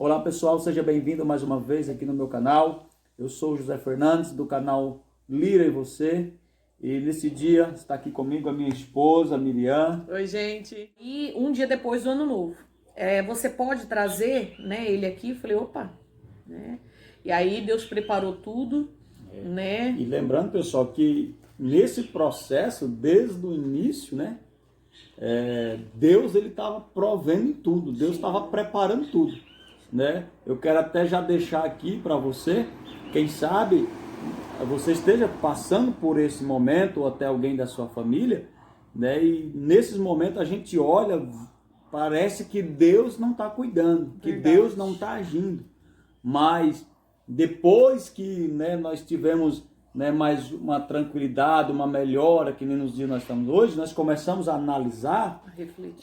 Olá pessoal, seja bem-vindo mais uma vez aqui no meu canal. Eu sou o José Fernandes do canal Lira e Você. E nesse dia está aqui comigo a minha esposa, Miriam. Oi, gente. E um dia depois do ano novo. Você pode trazer, né, ele aqui? Eu falei, opa, né? E aí Deus preparou tudo, né? E lembrando, pessoal, que nesse processo, desde o início, né? Deus ele estava provendo em tudo, Deus estava preparando tudo, né? Eu quero até já deixar aqui para você, quem sabe você esteja passando por esse momento ou até alguém da sua família, né? E nesses momentos a gente olha, parece que Deus não está cuidando, que Verdade. Deus não está agindo, mas depois que, né, nós tivemos, né, mais uma tranquilidade, uma melhora, que nem nos dias nós estamos hoje, nós começamos a analisar,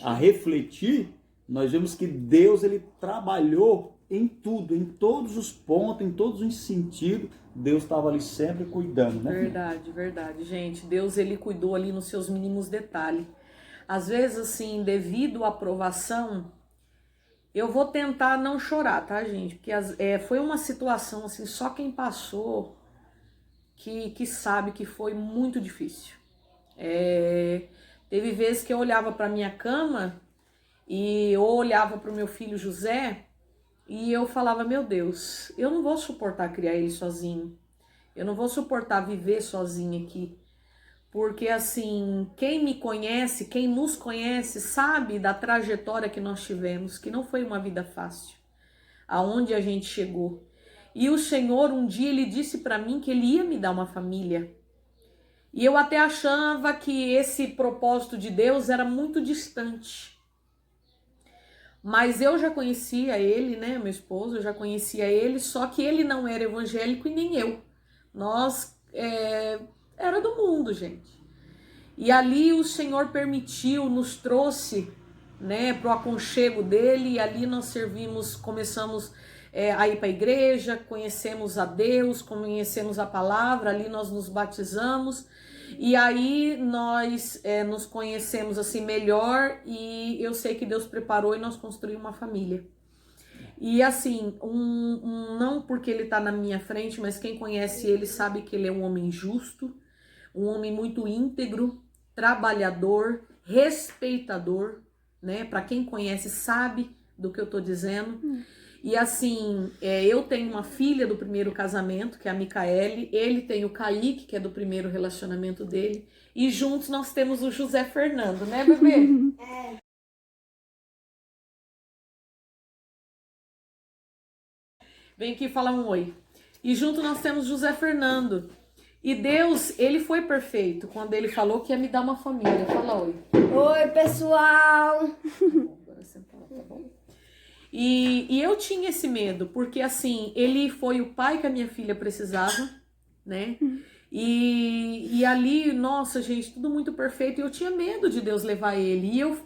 a refletir, nós vemos que Deus ele trabalhou em tudo, em todos os pontos, em todos os sentidos, Deus estava ali sempre cuidando, né? Verdade, verdade, gente. Deus ele cuidou ali nos seus mínimos detalhes. Às vezes, assim, devido à provação, eu vou tentar não chorar, tá, gente? Porque foi uma situação, assim, só quem passou que sabe que foi muito difícil. Teve vezes que eu olhava para minha cama e eu olhava para o meu filho José e eu falava, meu Deus, eu não vou suportar criar ele sozinho. Eu não vou suportar viver sozinha aqui. Porque assim, quem me conhece, quem nos conhece, sabe da trajetória que nós tivemos, que não foi uma vida fácil, aonde a gente chegou. E o Senhor, um dia, ele disse para mim que ele ia me dar uma família. E eu até achava que esse propósito de Deus era muito distante. Mas eu já conhecia ele, né, meu esposo, eu já conhecia ele, só que ele não era evangélico e nem eu. Nós era do mundo, gente. E ali o Senhor permitiu, nos trouxe, né, para o aconchego dele, e ali nós começamos a ir para a igreja, conhecemos a Deus, conhecemos a palavra, ali nós nos batizamos, e aí nós nos conhecemos assim melhor, e eu sei que Deus preparou e nós construímos uma família. E assim, não porque ele está na minha frente, mas quem conhece ele sabe que ele é um homem justo, um homem muito íntegro, trabalhador, respeitador, né? Para quem conhece sabe do que eu tô dizendo. E assim, eu tenho uma filha do primeiro casamento, que é a Micaele, ele tem o Kaique, que é do primeiro relacionamento dele, e juntos nós temos o José Fernando, né, bebê? Vem aqui falar um oi. E junto nós temos José Fernando. E Deus, ele foi perfeito quando ele falou que ia me dar uma família. Fala oi. Oi, pessoal! Agora senta lá, tá bom? E eu tinha esse medo, porque assim, ele foi o pai que a minha filha precisava, né? E ali, nossa, gente, tudo muito perfeito. E eu tinha medo de Deus levar ele. E eu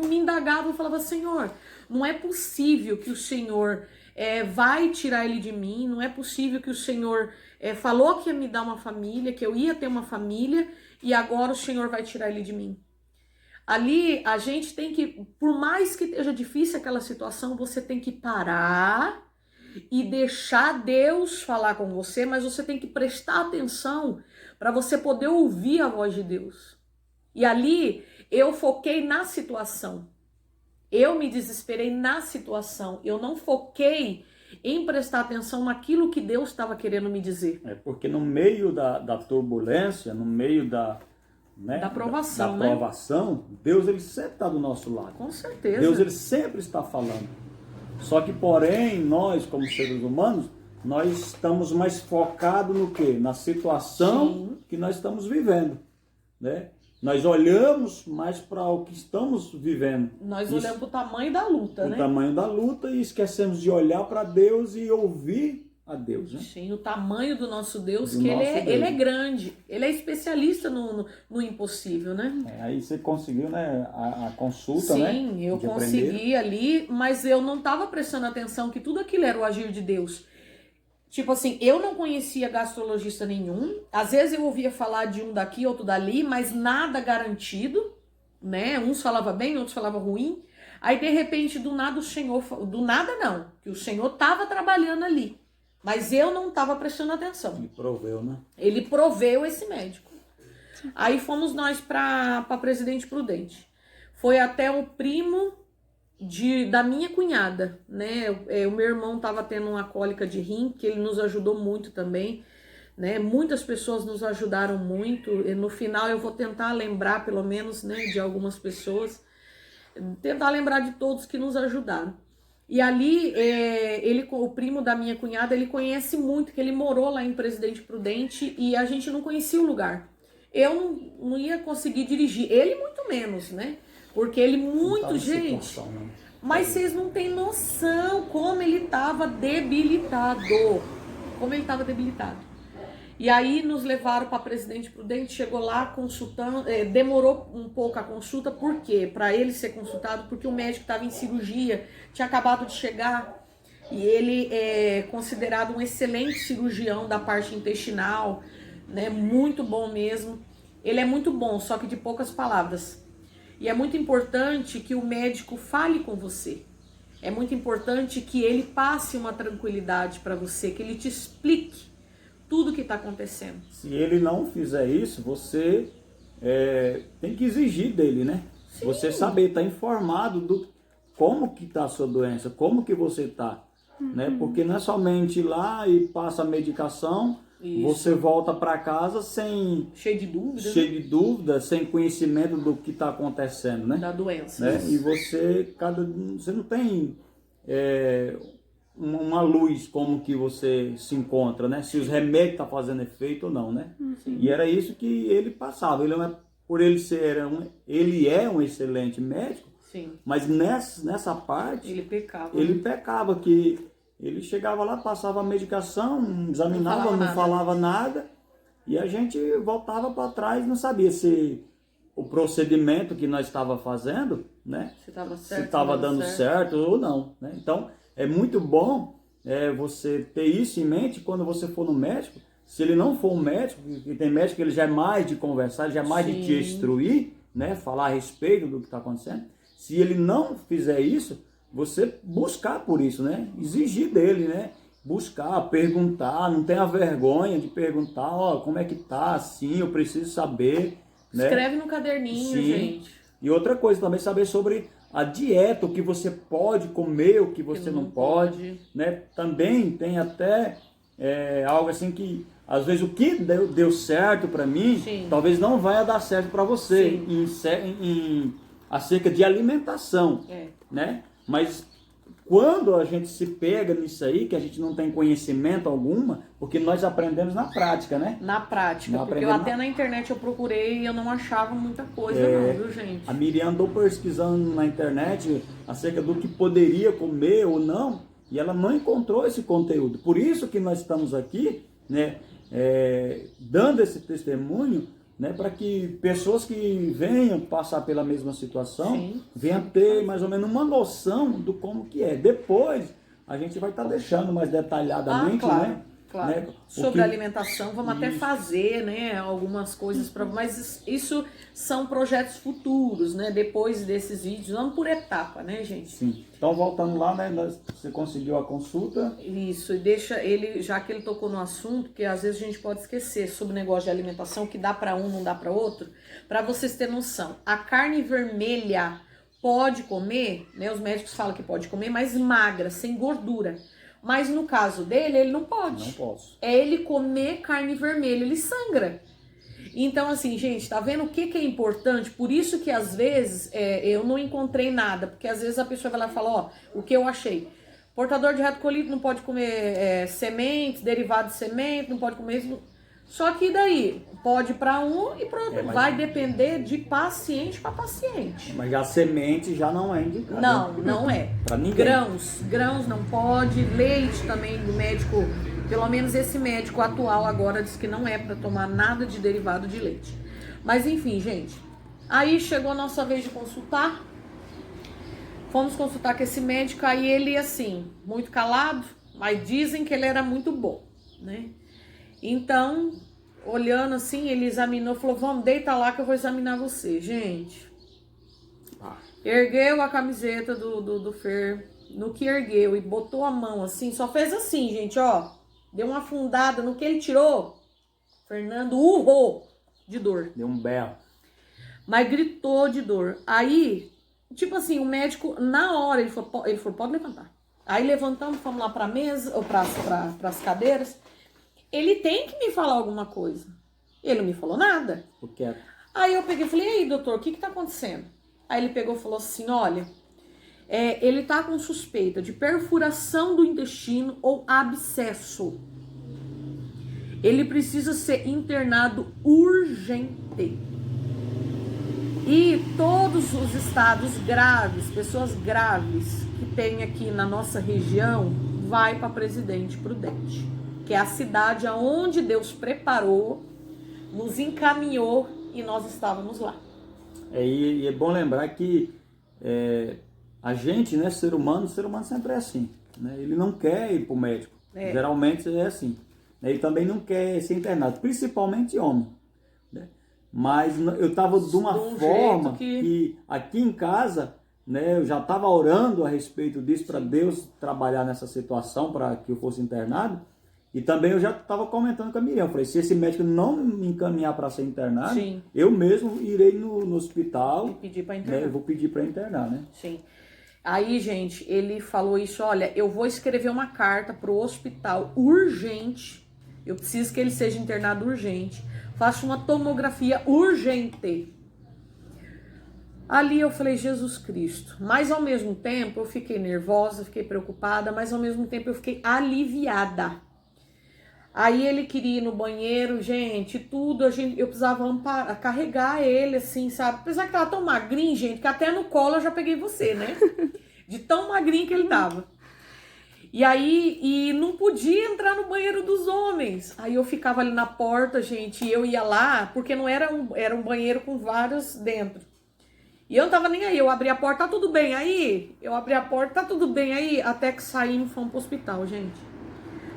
me indagava, eu falava, Senhor, não é possível que o Senhor vai tirar ele de mim, não é possível que o Senhor falou que ia me dar uma família, que eu ia ter uma família, e agora o Senhor vai tirar ele de mim. Ali a gente tem que, por mais que esteja difícil aquela situação, você tem que parar e deixar Deus falar com você, mas você tem que prestar atenção para você poder ouvir a voz de Deus. E ali eu foquei na situação. Eu me desesperei na situação. Eu não foquei em prestar atenção naquilo que Deus estava querendo me dizer. Porque no meio da turbulência, no meio da provação, da provação, Deus ele sempre está do nosso lado. Com certeza. Deus ele sempre está falando. Só que, porém, nós, como seres humanos, nós estamos mais focados no quê? Na situação que nós estamos vivendo, né? Nós olhamos mais para o que estamos vivendo. Nós olhamos para o tamanho da luta, né? O tamanho da luta e esquecemos de olhar para Deus e ouvir a Deus, né? Sim, o tamanho do nosso Deus, ele é grande. Ele é especialista no impossível, né? Aí você conseguiu, né, a consulta, sim, né? Sim, eu consegui ali, mas eu não estava prestando atenção que tudo aquilo era o agir de Deus. Tipo assim, eu não conhecia gastrologista nenhum. Às vezes eu ouvia falar de um daqui, outro dali, mas nada garantido, né? Uns falavam bem, outros falavam ruim. Aí, de repente, do nada o Senhor... Do nada, não. Que o Senhor estava trabalhando ali. Mas eu não estava prestando atenção. Ele proveu, né? Ele proveu esse médico. Aí fomos nós para Presidente Prudente. Foi até o primo da minha cunhada, né? O meu irmão estava tendo uma cólica de rim, que ele nos ajudou muito também, né? Muitas pessoas nos ajudaram muito. E no final eu vou tentar lembrar, pelo menos, né, de algumas pessoas. Tentar lembrar de todos que nos ajudaram. E ali, o primo da minha cunhada, ele conhece muito, que ele morou lá em Presidente Prudente e a gente não conhecia o lugar. Eu não ia conseguir dirigir, ele muito menos, né? Porque ele muito, gente... Situação, né? Mas vocês não têm noção como ele estava debilitado. Como ele estava debilitado. E aí nos levaram para Presidente Prudente, chegou lá consultando, demorou um pouco a consulta, por quê? Para ele ser consultado, porque o médico estava em cirurgia, tinha acabado de chegar, e ele é considerado um excelente cirurgião da parte intestinal, né? Muito bom mesmo. Ele é muito bom, só que de poucas palavras. E é muito importante que o médico fale com você. É muito importante que ele passe uma tranquilidade para você, que ele te explique tudo que está acontecendo. Se ele não fizer isso, você tem que exigir dele, né? Sim. Você saber, estar informado do como que está a sua doença, como que você está, né? Porque não é somente ir lá e passa a medicação, Isso. você volta para casa Cheio de dúvidas, cheio de dúvida, sem conhecimento do que está acontecendo, né? da doença. Né? E você não tem uma luz como que você se encontra, né? Se os remédios estão fazendo efeito ou não, né? Sim. E era isso que ele passava. Ele é um excelente médico, Sim. mas nessa parte Ele pecava. ele pecava, que ele chegava lá, passava a medicação, examinava, não falava nada, e a gente voltava para trás, não sabia se o procedimento que nós estava fazendo, né? Se estava certo, se estava dando certo ou não, né? Então, é muito bom você ter isso em mente quando você for no médico. Se ele não for um médico, que tem médico que ele já é mais de conversar, já é mais de te instruir, né? Falar a respeito do que está acontecendo. Se ele não fizer isso, você buscar por isso, né? Exigir dele, né? Buscar, perguntar, não tenha vergonha de perguntar, como é que tá, assim, eu preciso saber, né? Escreve no caderninho, Sim. gente. E outra coisa também, saber sobre a dieta, o que você pode comer, o que você não pode, né? Também tem até algo assim que, às vezes, o que deu certo para mim, Sim. talvez não vai dar certo para você, acerca de alimentação, né? Mas quando a gente se pega nisso aí, que a gente não tem conhecimento alguma, porque nós aprendemos na prática, né? Na prática, porque até na internet eu procurei e eu não achava muita coisa não, viu, gente? A Miriam andou pesquisando na internet acerca do que poderia comer ou não, e ela não encontrou esse conteúdo. Por isso que nós estamos aqui, né, dando esse testemunho, né, para que pessoas que venham passar pela mesma situação venham ter mais ou menos uma noção do como que é. Depois a gente vai estar deixando mais detalhadamente, né? Claro. Né, sobre a alimentação, vamos até fazer, né, algumas coisas para, mas isso são projetos futuros, né? Depois desses vídeos, vamos por etapa, né, gente? Sim. Então voltando lá, né, você conseguiu a consulta? Isso, e deixa ele, já que ele tocou no assunto, que às vezes a gente pode esquecer sobre o negócio de alimentação, que dá para um, não dá para outro, para vocês terem noção. A carne vermelha pode comer, né? Os médicos falam que pode comer, mas magra, sem gordura. Mas no caso dele, ele não pode. Não posso. É ele comer carne vermelha, ele sangra. Então, assim, gente, tá vendo o que é importante? Por isso que às vezes eu não encontrei nada, porque às vezes a pessoa vai lá e fala, o que eu achei. Portador de reto colítico não pode comer sementes, derivados de semente, não pode comer isso. Só que daí, pode para um e para outro. Vai depender de paciente para paciente. Mas a semente já não é indicada. Não é. Para ninguém. Grãos não pode, leite também do médico, pelo menos esse médico atual agora diz que não é para tomar nada de derivado de leite. Mas enfim, gente, aí chegou a nossa vez de consultar. Fomos consultar com esse médico, aí ele assim, muito calado, mas dizem que ele era muito bom, né? Então, olhando assim, ele examinou, falou, vamos, deita lá que eu vou examinar você. Gente, Ergueu a camiseta do Fer, no que ergueu e botou a mão assim, só fez assim, gente, ó. Deu uma afundada no que ele tirou. Fernando urrou de dor. Deu um berro. Mas gritou de dor. Aí, tipo assim, o médico, na hora, ele falou, pode levantar. Aí levantamos, fomos lá pra mesa, ou pras cadeiras. Ele tem que me falar alguma coisa. Ele não me falou nada. Porque Aí eu peguei e falei, e aí, doutor, o que tá acontecendo? Aí ele pegou e falou assim, olha, ele tá com suspeita de perfuração do intestino ou abscesso. Ele precisa ser internado urgente. E todos os estados graves, pessoas graves que tem aqui na nossa região, vai para Presidente Prudente, que é a cidade aonde Deus preparou, nos encaminhou e nós estávamos lá. E é bom lembrar que a gente, né, ser humano sempre é assim, né? Ele não quer ir para o médico, geralmente é assim. Ele também não quer ser internado, principalmente homem, né? Mas eu estava de uma forma que aqui em casa, né, eu já estava orando a respeito disso para Deus trabalhar nessa situação para que eu fosse internado. E também eu já estava comentando com a Miriam, eu falei, se esse médico não me encaminhar para ser internado, Sim. eu mesmo irei no hospital e pedir para internar. Né, eu vou pedir para internar, né? Sim. Aí, gente, ele falou isso, olha, eu vou escrever uma carta pro hospital urgente, eu preciso que ele seja internado urgente, faça uma tomografia urgente. Ali eu falei, Jesus Cristo, mas ao mesmo tempo eu fiquei nervosa, fiquei preocupada, mas ao mesmo tempo eu fiquei aliviada. Aí ele queria ir no banheiro, gente, tudo, eu precisava carregar ele, assim, sabe? Apesar que tava tão magrinho, gente, que até no colo eu já peguei você, né? De tão magrinho que ele tava. E aí, não podia entrar no banheiro dos homens. Aí eu ficava ali na porta, gente, e eu ia lá, porque não era um banheiro com vários dentro. E eu não tava nem aí, eu abri a porta, tá tudo bem aí? Eu abri a porta, tá tudo bem aí? Até que saímos e fomos pro hospital, gente.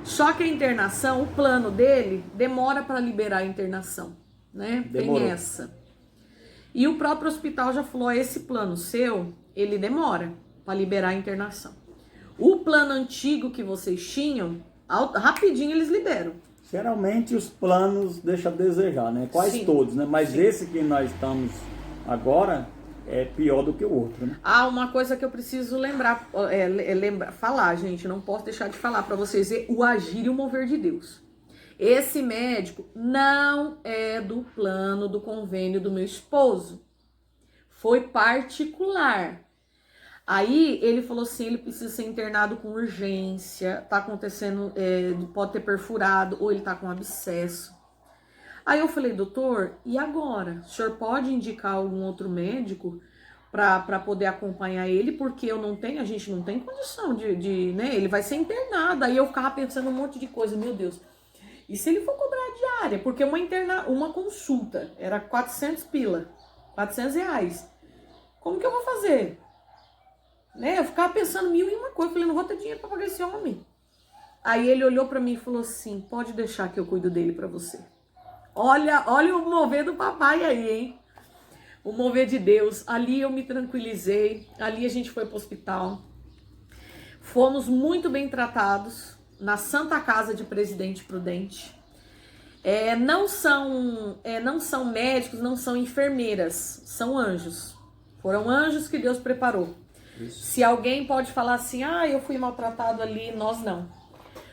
Só que a internação, o plano dele, demora para liberar a internação, né? Demorou. Tem essa. E o próprio hospital já falou, esse plano seu, ele demora para liberar a internação. O plano antigo que vocês tinham, rapidinho eles liberam. Geralmente os planos deixam a desejar, né? Quase Sim. todos, né? Mas Sim. esse que nós estamos agora é pior do que o outro, né? Uma coisa que eu preciso falar, gente, não posso deixar de falar para vocês, o agir e o mover de Deus. Esse médico não é do plano do convênio do meu esposo. Foi particular. Aí ele falou assim, ele precisa ser internado com urgência, tá acontecendo, pode ter perfurado ou ele tá com abscesso. Aí eu falei, doutor, e agora? O senhor pode indicar algum outro médico para poder acompanhar ele? Porque a gente não tem condição né? Ele vai ser internado. Aí eu ficava pensando um monte de coisa, meu Deus. E se ele for cobrar diária? Porque uma consulta era 400 R$400. Como que eu vou fazer? Né? Eu ficava pensando mil e uma coisa. Eu falei, não vou ter dinheiro para pagar esse homem. Aí ele olhou para mim e falou assim, pode deixar que eu cuido dele para você. Olha o mover do papai aí, hein? O mover de Deus. Ali eu me tranquilizei. Ali a gente foi pro hospital. Fomos muito bem tratados na Santa Casa de Presidente Prudente. Não são médicos, não são enfermeiras, são anjos. Foram anjos que Deus preparou. Isso. Se alguém pode falar assim, eu fui maltratado ali, nós não.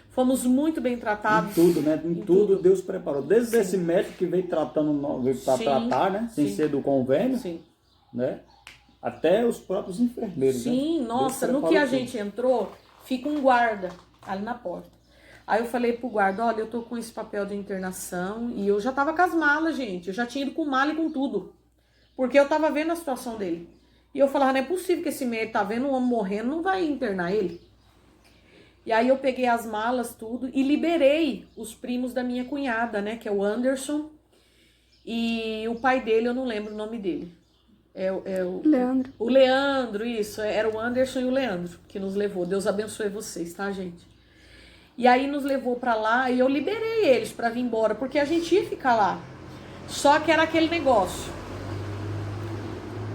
Fomos muito bem tratados. Em tudo, né? Em tudo Deus preparou. Desde esse médico que veio tratando, veio para tratar, né? Sem ser do convênio. Sim. Né? Até os próprios enfermeiros. Sim, né? Nossa, no que a gente entrou, fica um guarda ali na porta. Aí eu falei pro guarda, olha, eu tô com esse papel de internação e eu já tava com as malas, gente. Eu já tinha ido com mala e com tudo. Porque eu tava vendo a situação dele. E eu falava, não é possível que esse médico tá vendo um homem morrendo, não vai internar ele. E aí eu peguei as malas, tudo, e liberei os primos da minha cunhada, né, que é o Anderson, e o pai dele, eu não lembro o nome dele. Leandro. O Leandro, isso, era o Anderson e o Leandro que nos levou. Deus abençoe vocês, tá, gente? E aí nos levou pra lá e eu liberei eles pra vir embora, porque a gente ia ficar lá. Só que era aquele negócio.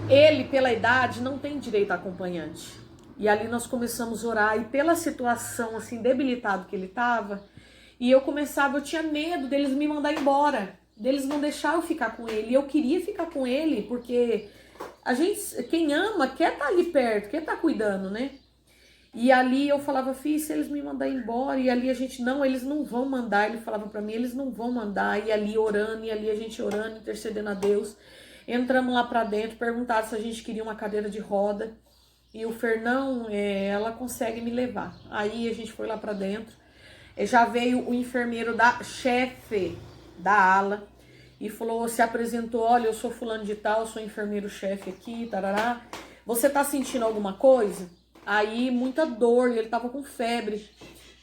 Ele, pela idade, não tem direito a acompanhante. E ali nós começamos a orar, e pela situação assim, debilitado que ele estava, e eu tinha medo deles me mandar embora, deles não deixar eu ficar com ele. E eu queria ficar com ele, porque a gente, quem ama, quer estar ali perto, quer estar cuidando, né? E ali eu falava, filho, se eles me mandarem embora, e ali a gente, não, eles não vão mandar. Ele falava pra mim, eles não vão mandar. E ali orando, e ali a gente orando, intercedendo a Deus. Entramos lá pra dentro, perguntaram se a gente queria uma cadeira de roda. E o Fernão, ela consegue me levar. Aí a gente foi lá pra dentro. Já veio o enfermeiro da chefe da ala e falou, se apresentou, olha, eu sou fulano de tal, sou enfermeiro-chefe aqui, tarará. Você tá sentindo alguma coisa? Aí muita dor, e ele tava com febre,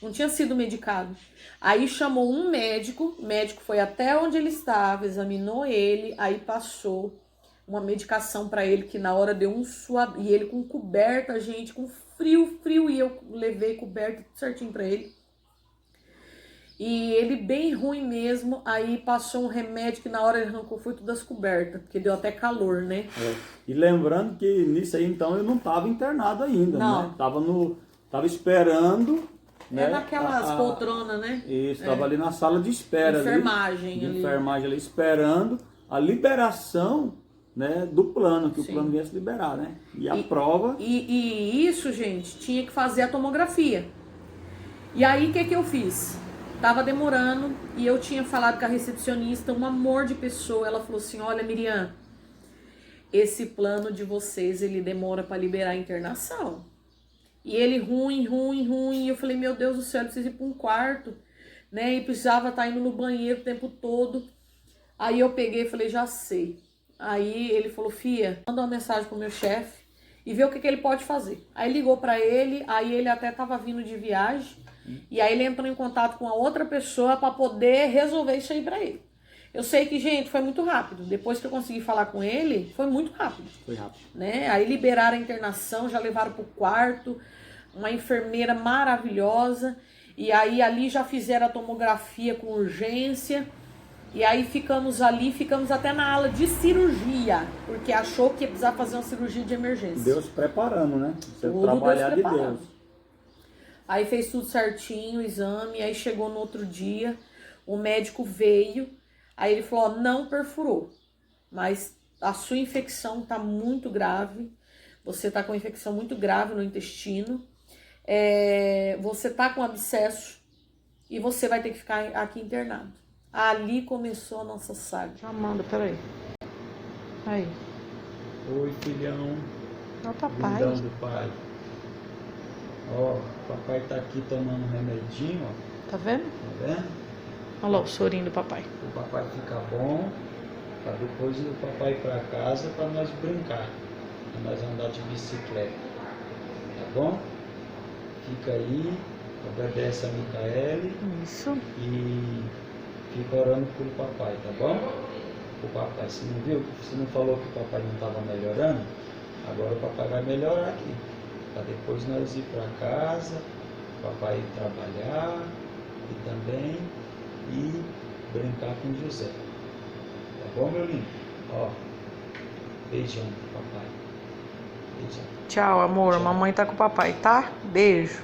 não tinha sido medicado. Aí chamou um médico, o médico foi até onde ele estava, examinou ele, aí passou uma medicação para ele, que na hora deu um suado, e ele com coberta, gente, com frio, e eu levei coberta tudo certinho para ele. E ele bem ruim mesmo, aí passou um remédio que na hora ele arrancou, foi tudo as cobertas, porque deu até calor, né? E lembrando que nisso aí, então, eu não estava internado ainda, não. né? Tava esperando... né? Naquelas poltronas, né? Isso, estava ali na sala de espera. Enfermagem ali. Enfermagem ali, esperando a liberação, né, do plano, que Sim. o plano viesse liberar, né? E a prova... E isso, gente, tinha que fazer a tomografia. E aí, o que eu fiz? Tava demorando e eu tinha falado com a recepcionista, um amor de pessoa. Ela falou assim, olha, Miriam, esse plano de vocês, ele demora para liberar a internação. E ele ruim. E eu falei, meu Deus do céu, eu preciso ir para um quarto, né? E precisava estar indo no banheiro o tempo todo. Aí eu peguei e falei, já sei. Aí ele falou, Fia, manda uma mensagem pro meu chefe e vê o que ele pode fazer. Aí ligou para ele, aí ele até tava vindo de viagem. E aí ele entrou em contato com a outra pessoa para poder resolver isso aí para ele. Eu sei que, gente, foi muito rápido. Depois que eu consegui falar com ele, foi muito rápido. Foi rápido. Né? Aí liberaram a internação, já levaram pro quarto, uma enfermeira maravilhosa. E aí ali já fizeram a tomografia com urgência. E aí ficamos até na ala de cirurgia, porque achou que ia precisar fazer uma cirurgia de emergência. Deus preparando, né? Você trabalhar de Deus. Aí fez tudo certinho, o exame, aí chegou no outro dia, o médico veio, aí ele falou, ó, não perfurou, mas a sua infecção tá muito grave, você tá com infecção muito grave no intestino, você tá com abscesso e você vai ter que ficar aqui internado. Ali começou a nossa saga. Amanda, peraí. Aí. Oi, filhão. Ó, papai. Lindão do pai. Ó, o papai tá aqui tomando um remedinho, ó. Tá vendo? Tá vendo? Olha lá o sorinho do papai. O papai fica bom, pra depois o papai ir pra casa pra nós brincar, pra nós andar de bicicleta. Tá bom? Fica aí, obedece a Micaele. Isso. E fica orando pelo papai, tá bom? O papai, você não viu? Você não falou que o papai não estava melhorando? Agora o papai vai melhorar aqui. Para depois nós ir para casa, o papai ir trabalhar e também ir brincar com o José. Tá bom, meu lindo? Ó, beijão pro papai. Beijão. Tchau, amor. Tchau. Mamãe tá com o papai, tá? Beijo.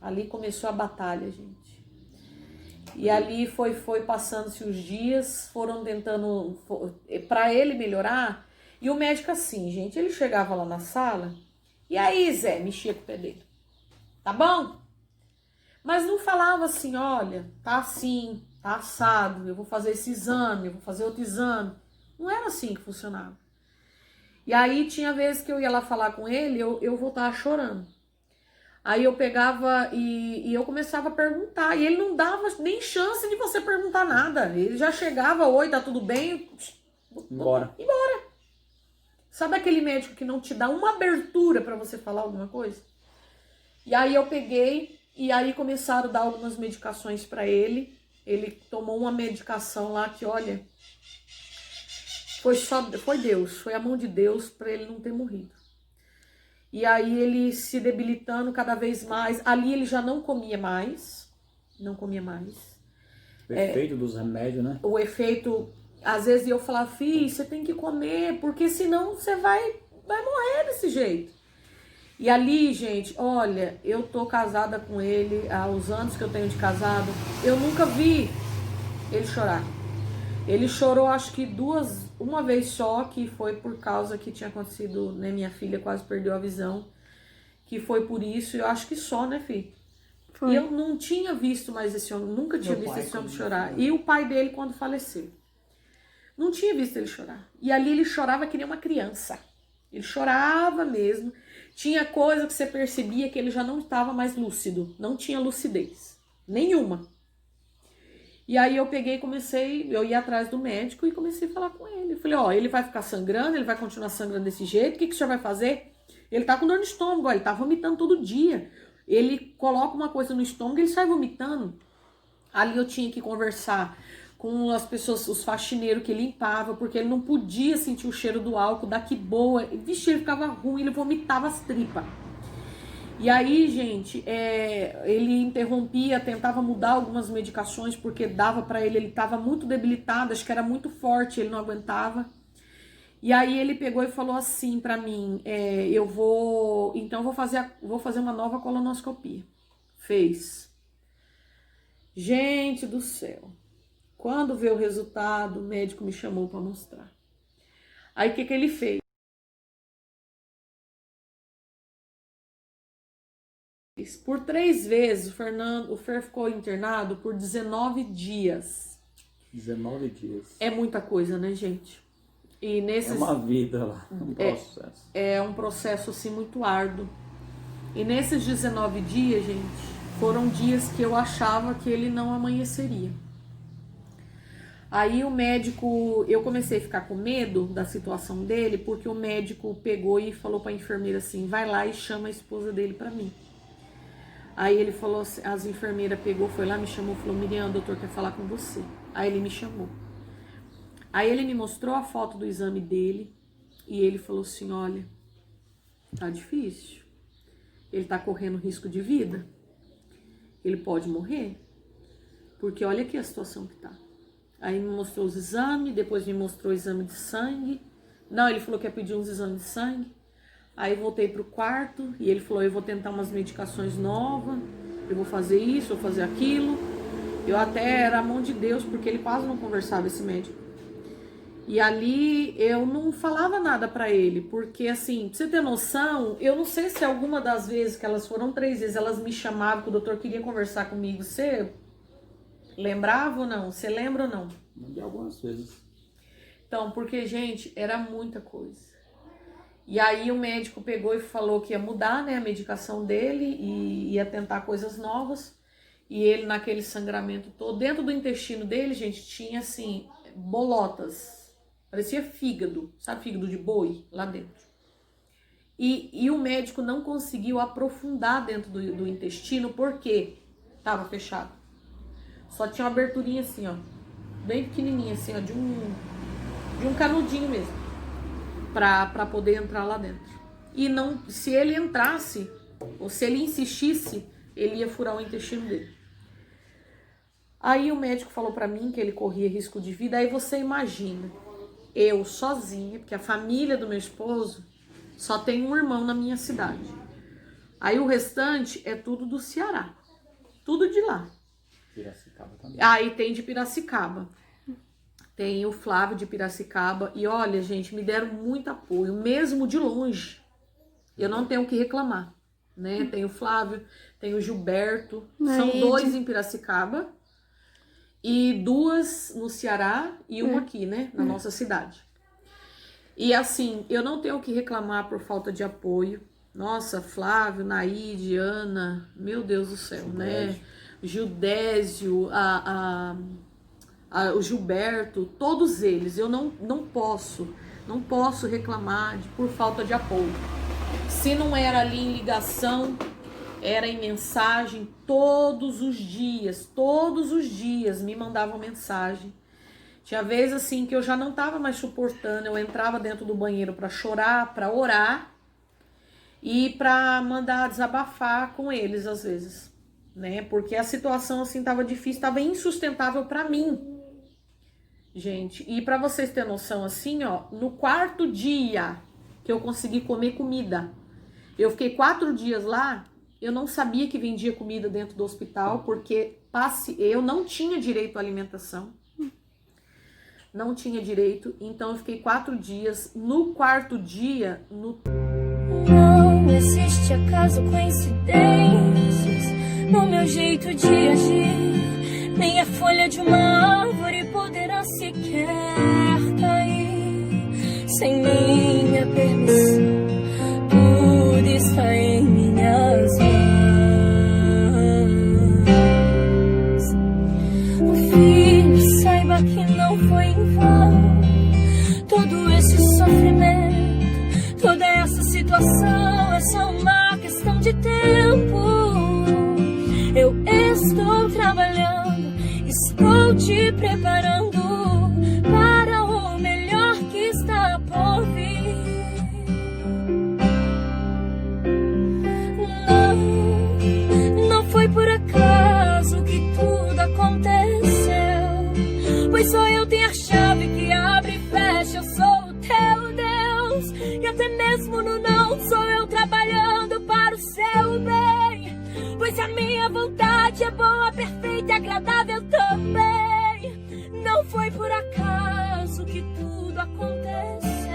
Ali começou a batalha, gente. E ali foi passando-se os dias, foram tentando, para ele melhorar. E o médico assim, gente, ele chegava lá na sala, e aí, Zé, mexia com o pé dele. Tá bom? Mas não falava assim, olha, tá assim, tá assado, eu vou fazer esse exame, eu vou fazer outro exame. Não era assim que funcionava. E aí tinha vezes que eu ia lá falar com ele, eu voltava chorando. Aí eu pegava e eu começava a perguntar, e ele não dava nem chance de você perguntar nada. Ele já chegava, oi, tá tudo bem? Embora. Sabe aquele médico que não te dá uma abertura para você falar alguma coisa? E aí eu peguei, e aí começaram a dar algumas medicações para ele. Ele tomou uma medicação lá que, olha, foi Deus, foi a mão de Deus para ele não ter morrido. E aí ele se debilitando cada vez mais. Ali ele já não comia mais. O efeito dos remédios, né? O efeito às vezes eu falava, filho, você tem que comer, porque senão você vai morrer desse jeito. E ali, gente, olha, eu tô casada com ele há os anos que eu tenho de casado, eu nunca vi ele chorar. Ele chorou, acho que uma vez só, que foi por causa que tinha acontecido, né? Minha filha quase perdeu a visão, que foi por isso, eu acho que só, né, filho? Foi. E eu não tinha visto mais esse homem, nunca tinha visto esse homem chorar. E o pai dele, quando faleceu, não tinha visto ele chorar. E ali ele chorava que nem uma criança. Ele chorava mesmo. Tinha coisa que você percebia que ele já não estava mais lúcido, não tinha lucidez nenhuma. E aí eu peguei e eu ia atrás do médico e comecei a falar com ele. Eu falei, ó, ele vai ficar sangrando, ele vai continuar sangrando desse jeito, o que o senhor vai fazer? Ele tá com dor no estômago, ó, ele tá vomitando todo dia. Ele coloca uma coisa no estômago e ele sai vomitando. Ali eu tinha que conversar com as pessoas, os faxineiros que limpavam, porque ele não podia sentir o cheiro do álcool, daqui boa. Vixe, ele ficava ruim, ele vomitava as tripas. E aí, gente, ele interrompia, tentava mudar algumas medicações, porque dava pra ele tava muito debilitado, acho que era muito forte, ele não aguentava. E aí ele pegou e falou assim pra mim, vou fazer uma nova colonoscopia. Fez. Gente do céu. Quando veio o resultado, o médico me chamou pra mostrar. Aí o que ele fez? Por 3 vezes, o Fer ficou internado por 19 dias. 19 dias. É muita coisa, né, gente? E É uma vida lá, um processo. É um processo, assim, muito árduo. E nesses 19 dias, gente, foram dias que eu achava que ele não amanheceria. Aí o médico, eu comecei a ficar com medo da situação dele, porque o médico pegou e falou pra enfermeira assim, vai lá e chama a esposa dele pra mim. Aí ele falou, as enfermeiras foi lá, me chamou, falou, Miriam, o doutor quer falar com você. Aí ele me chamou. Aí ele me mostrou a foto do exame dele e ele falou assim, olha, tá difícil. Ele tá correndo risco de vida. Ele pode morrer. Porque olha aqui a situação que tá. Aí me mostrou os exames, depois me mostrou o exame de sangue. Não, ele falou que ia pedir uns exames de sangue. Aí voltei pro quarto e ele falou, eu vou tentar umas medicações novas, eu vou fazer isso, vou fazer aquilo. Eu até era a mão de Deus, porque ele quase não conversava, esse médico. E ali eu não falava nada pra ele, porque assim, pra você ter noção, eu não sei se alguma das vezes, que elas foram 3 vezes, elas me chamavam, que o doutor queria conversar comigo, você lembrava ou não? Você lembra ou não? De algumas vezes. Então, porque, gente, era muita coisa. E aí o médico pegou e falou que ia mudar, né, a medicação dele e ia tentar coisas novas. E ele, naquele sangramento todo, dentro do intestino dele, gente, tinha assim, bolotas. Parecia fígado, sabe, fígado de boi lá dentro. E o médico não conseguiu aprofundar dentro do intestino porque estava fechado. Só tinha uma aberturinha assim, ó, bem pequenininha assim, ó, de um canudinho mesmo. Para poder entrar lá dentro. E não, se ele entrasse, ou se ele insistisse, ele ia furar o intestino dele. Aí o médico falou para mim que ele corria risco de vida. Aí você imagina, eu sozinha, porque a família do meu esposo só tem um irmão na minha cidade. Aí o restante é tudo do Ceará, tudo de lá. Piracicaba também. Aí tem de Piracicaba. Tem o Flávio de Piracicaba. E olha, gente, me deram muito apoio, mesmo de longe. Eu não tenho o que reclamar, né? Tem o Flávio, tem o Gilberto. São 2 em Piracicaba. E 2 no Ceará e uma aqui, né? Na nossa cidade. E assim, eu não tenho o que reclamar por falta de apoio. Nossa, Flávio, Naide, Ana, meu Deus do céu, né? Gildésio, o Gilberto, todos eles, eu não posso reclamar por falta de apoio. Se não era ali em ligação, era em mensagem, todos os dias me mandavam mensagem. Tinha vezes assim que eu já não estava mais suportando, eu entrava dentro do banheiro para chorar, para orar e para mandar desabafar com eles às vezes, né? Porque a situação assim estava difícil, estava insustentável para mim. gente. E para vocês terem noção, assim, ó, no 4º dia que eu consegui comer comida, eu fiquei 4 dias lá, eu não sabia que vendia comida dentro do hospital, porque eu não tinha direito à alimentação. Não tinha direito, então eu fiquei 4 dias. No 4º dia, Não existe acaso, coincidências no meu jeito de agir. Nem a folha de uma árvore poderá sequer cair sem minha permissão. Tudo está em minhas mãos. O filho, saiba que não foi em vão todo esse sofrimento, toda essa situação é só uma questão de tempo. Eu estou trabalhando, estou te preparando para o melhor que está por vir. Não foi por acaso que tudo aconteceu, pois só eu tenho a chave que abre e fecha. Eu sou o teu Deus, e até mesmo no não sou eu trabalhando para o seu bem, pois a minha vontade é boa, perfeita e agradável também. Não foi por acaso que tudo aconteceu.